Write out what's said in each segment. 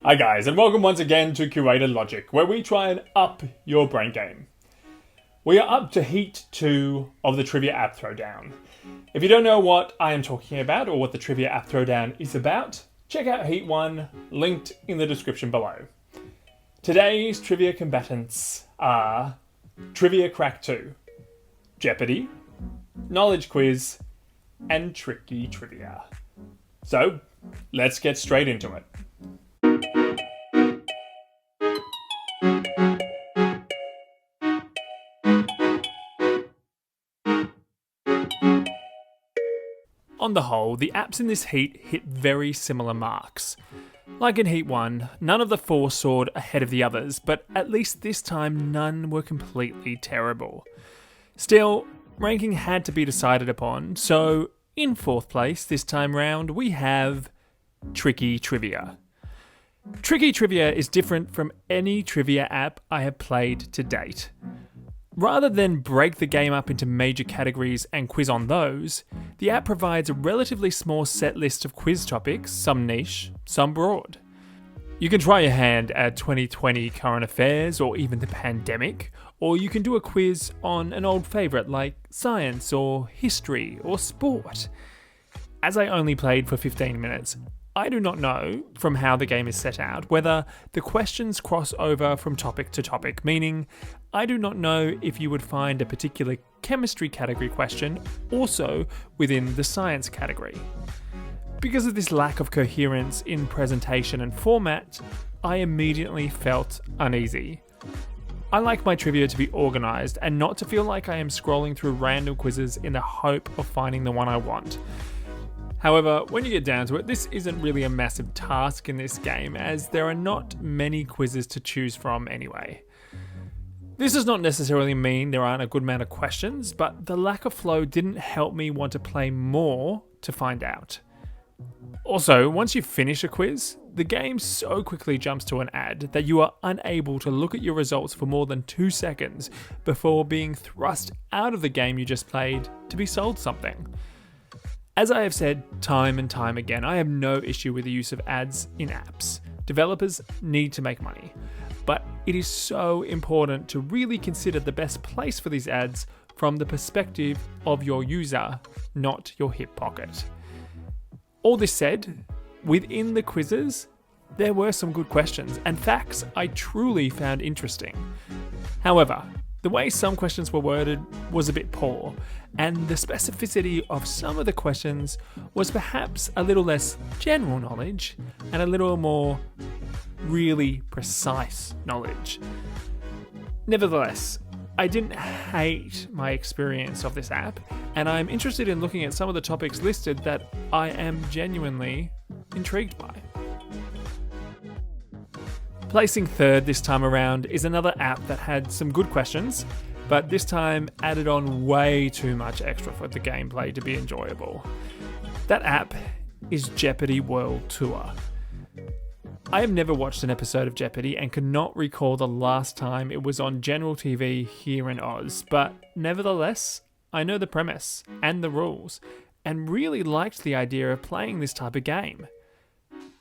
Hi guys, and welcome once again to Curated Logic, where we try and up your brain game. We are up to Heat 2 of the Trivia app Throwdown. If you don't know what I am talking about or what the Trivia app Throwdown is about, check out Heat 1, linked in the description below. Today's trivia combatants are Trivia Crack 2, Jeopardy, Knowledge Quiz, and Tricky Trivia. So, let's get straight into it. On the whole, the apps in this heat hit very similar marks. Like in Heat 1, none of the four soared ahead of the others, but at least this time none were completely terrible. Still, ranking had to be decided upon, so in fourth place this time round we have Tricky Trivia. Tricky Trivia is different from any trivia app I have played to date. Rather than break the game up into major categories and quiz on those, the app provides a relatively small set list of quiz topics, some niche, some broad. You can try your hand at 2020 current affairs or even the pandemic, or you can do a quiz on an old favourite like science or history or sport. As I only played for 15 minutes, I do not know, from how the game is set out, whether the questions cross over from topic to topic, meaning I do not know if you would find a particular chemistry category question also within the science category. Because of this lack of coherence in presentation and format, I immediately felt uneasy. I like my trivia to be organised and not to feel like I am scrolling through random quizzes in the hope of finding the one I want. However, when you get down to it, this isn't really a massive task in this game, as there are not many quizzes to choose from anyway. This does not necessarily mean there aren't a good amount of questions, but the lack of flow didn't help me want to play more to find out. Also, once you finish a quiz, the game so quickly jumps to an ad that you are unable to look at your results for more than 2 seconds before being thrust out of the game you just played to be sold something. As I have said time and time again, I have no issue with the use of ads in apps. Developers need to make money, but it is so important to really consider the best place for these ads from the perspective of your user, not your hip pocket. All this said, within the quizzes, there were some good questions and facts I truly found interesting. However, the way some questions were worded was a bit poor, and the specificity of some of the questions was perhaps a little less general knowledge and a little more really precise knowledge. Nevertheless, I didn't hate my experience of this app, and I'm interested in looking at some of the topics listed that I am genuinely intrigued by. Placing third this time around is another app that had some good questions, but this time added on way too much extra for the gameplay to be enjoyable. That app is Jeopardy World Tour. I have never watched an episode of Jeopardy and cannot recall the last time it was on general TV here in Oz, but nevertheless, I know the premise and the rules, and really liked the idea of playing this type of game.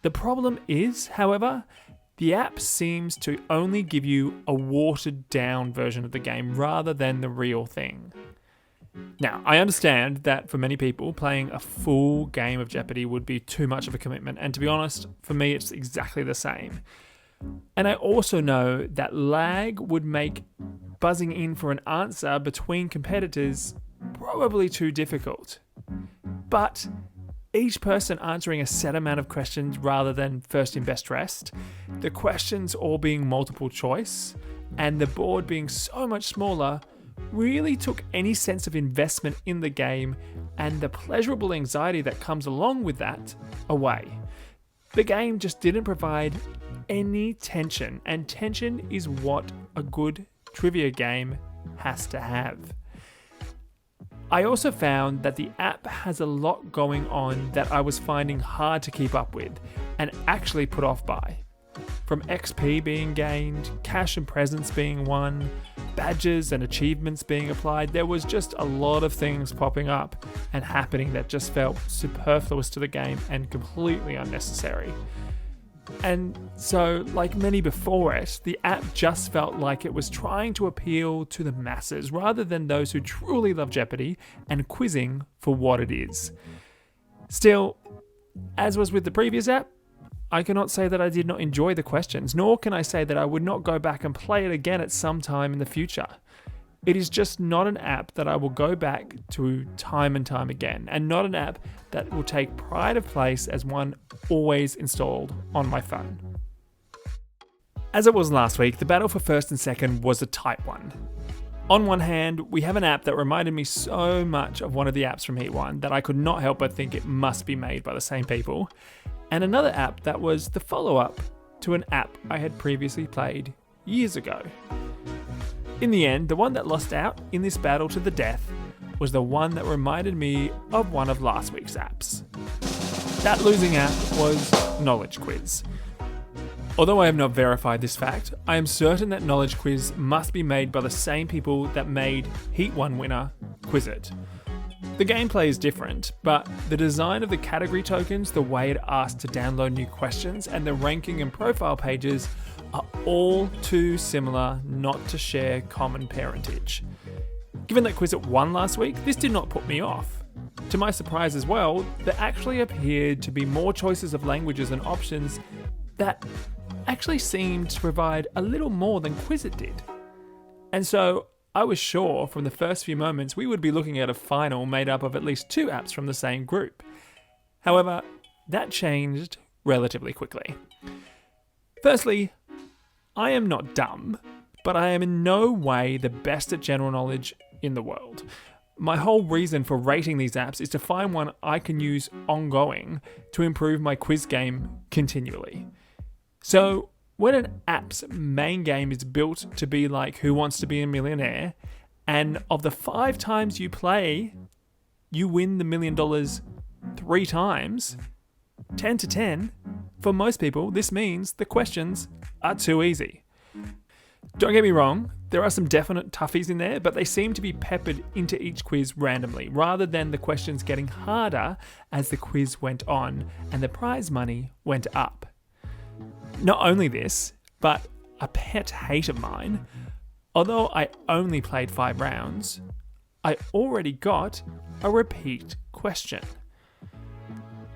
The problem is, however, the app seems to only give you a watered down version of the game rather than the real thing. Now, I understand that for many people, playing a full game of Jeopardy would be too much of a commitment, and to be honest, for me it's exactly the same. And I also know that lag would make buzzing in for an answer between competitors probably too difficult. But each person answering a set amount of questions rather than first in best dressed, the questions all being multiple choice, and the board being so much smaller, really took any sense of investment in the game and the pleasurable anxiety that comes along with that away. The game just didn't provide any tension, and tension is what a good trivia game has to have. I also found that the app has a lot going on that I was finding hard to keep up with and actually put off by. From XP being gained, cash and presents being won, badges and achievements being applied, there was just a lot of things popping up and happening that just felt superfluous to the game and completely unnecessary. And so, like many before it, the app just felt like it was trying to appeal to the masses rather than those who truly love Jeopardy and quizzing for what it is. Still, as was with the previous app, I cannot say that I did not enjoy the questions, nor can I say that I would not go back and play it again at some time in the future. It is just not an app that I will go back to time and time again, and not an app that will take pride of place as one always installed on my phone. As it was last week, the battle for first and second was a tight one. On one hand, we have an app that reminded me so much of one of the apps from Heat 1 that I could not help but think it must be made by the same people, and another app that was the follow-up to an app I had previously played years ago. In the end, the one that lost out in this battle to the death was the one that reminded me of one of last week's apps. That losing app was Knowledge Quiz. Although I have not verified this fact, I am certain that Knowledge Quiz must be made by the same people that made Heat 1 winner Quizit. The gameplay is different, but the design of the category tokens, the way it asks to download new questions, and the ranking and profile pages are all too similar not to share common parentage. Given that Quizit won last week, this did not put me off. To my surprise as well, there actually appeared to be more choices of languages and options that actually seemed to provide a little more than Quizit did. And so I was sure from the first few moments we would be looking at a final made up of at least two apps from the same group. However, that changed relatively quickly. Firstly, I am not dumb, but I am in no way the best at general knowledge in the world. My whole reason for rating these apps is to find one I can use ongoing to improve my quiz game continually. So, when an app's main game is built to be like Who Wants to Be a Millionaire, and of the 5 times you play, you win the $1 million 3 times, 10 to 10, for most people, this means the questions are too easy. Don't get me wrong, there are some definite toughies in there, but they seem to be peppered into each quiz randomly, rather than the questions getting harder as the quiz went on and the prize money went up. Not only this, but a pet hate of mine, although I only played 5 rounds, I already got a repeat question.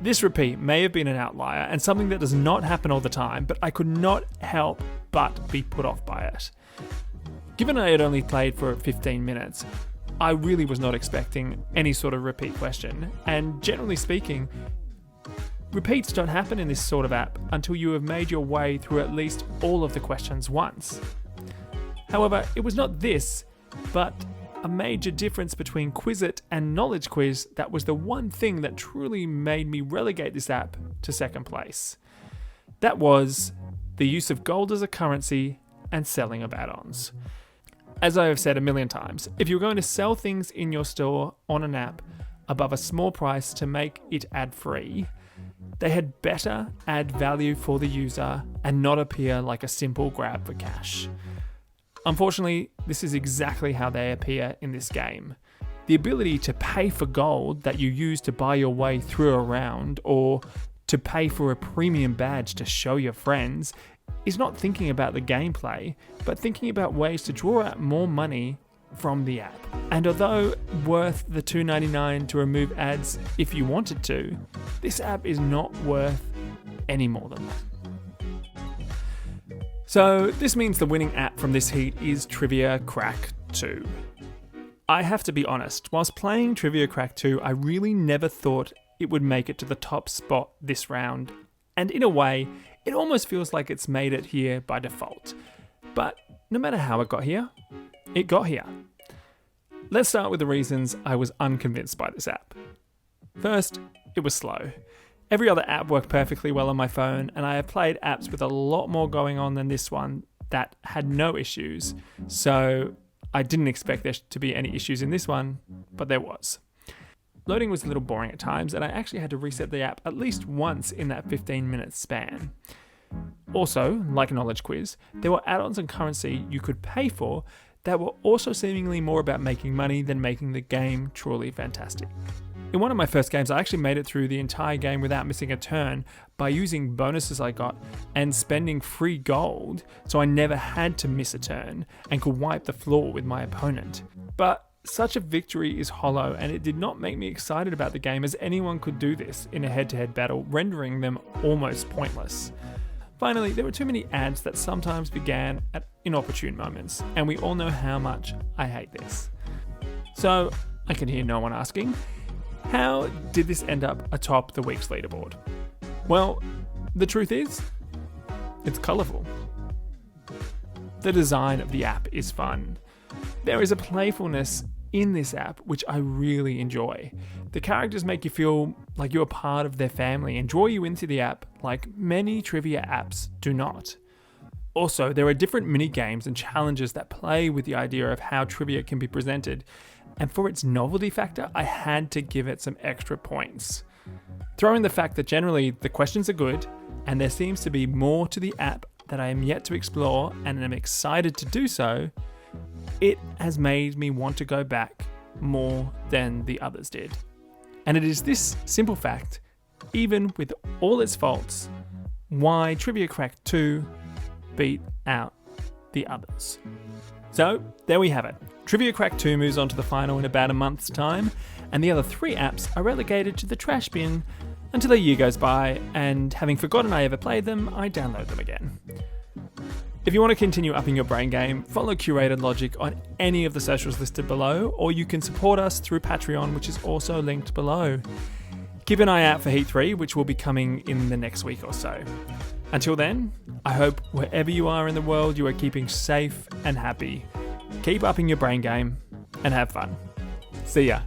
This repeat may have been an outlier and something that does not happen all the time, but I could not help but be put off by it. Given I had only played for 15 minutes, I really was not expecting any sort of repeat question, and generally speaking, repeats don't happen in this sort of app until you have made your way through at least all of the questions once. However, it was not this, but a major difference between Quizit and Knowledge Quiz that was the one thing that truly made me relegate this app to second place. That was the use of gold as a currency and selling of add-ons. As I have said a million times, if you're going to sell things in your store on an app above a small price to make it ad-free, they had better add value for the user and not appear like a simple grab for cash. Unfortunately, this is exactly how they appear in this game. The ability to pay for gold that you use to buy your way through a round, or to pay for a premium badge to show your friends, is not thinking about the gameplay, but thinking about ways to draw out more money from the app. And although worth the $2.99 to remove ads if you wanted to, this app is not worth any more than that. So this means the winning app from this heat is Trivia Crack 2. I have to be honest, whilst playing Trivia Crack 2, I really never thought it would make it to the top spot this round, and in a way, it almost feels like it's made it here by default. But no matter how it got here, it got here. Let's start with the reasons I was unconvinced by this app. First, it was slow. Every other app worked perfectly well on my phone, and I have played apps with a lot more going on than this one that had no issues, so I didn't expect there to be any issues in this one, but there was. Loading was a little boring at times, and I actually had to reset the app at least once in that 15-minute span. Also, like Knowledge Quiz, there were add-ons and currency you could pay for that were also seemingly more about making money than making the game truly fantastic. In one of my first games, I actually made it through the entire game without missing a turn by using bonuses I got and spending free gold, so I never had to miss a turn and could wipe the floor with my opponent. But such a victory is hollow, and it did not make me excited about the game, as anyone could do this in a head-to-head battle, rendering them almost pointless. Finally, there were too many ads that sometimes began at inopportune moments, and we all know how much I hate this. So, I can hear no one asking, how did this end up atop the week's leaderboard? Well, the truth is, it's colourful. The design of the app is fun. There is a playfulness in this app which I really enjoy. The characters make you feel like you're a part of their family and draw you into the app like many trivia apps do not. Also, there are different mini games and challenges that play with the idea of how trivia can be presented, and for its novelty factor, I had to give it some extra points. Throw in the fact that generally the questions are good, and there seems to be more to the app that I am yet to explore and am excited to do so, it has made me want to go back more than the others did. And it is this simple fact, even with all its faults, why Trivia Crack 2 beat out the others. So, there we have it. Trivia Crack 2 moves on to the final in about a month's time, and the other 3 apps are relegated to the trash bin until a year goes by, and having forgotten I ever played them, I download them again. If you want to continue upping your brain game, follow Curated Logic on any of the socials listed below, or you can support us through Patreon, which is also linked below. Keep an eye out for Heat 3, which will be coming in the next week or so. Until then, I hope wherever you are in the world, you are keeping safe and happy. Keep upping your brain game and have fun. See ya.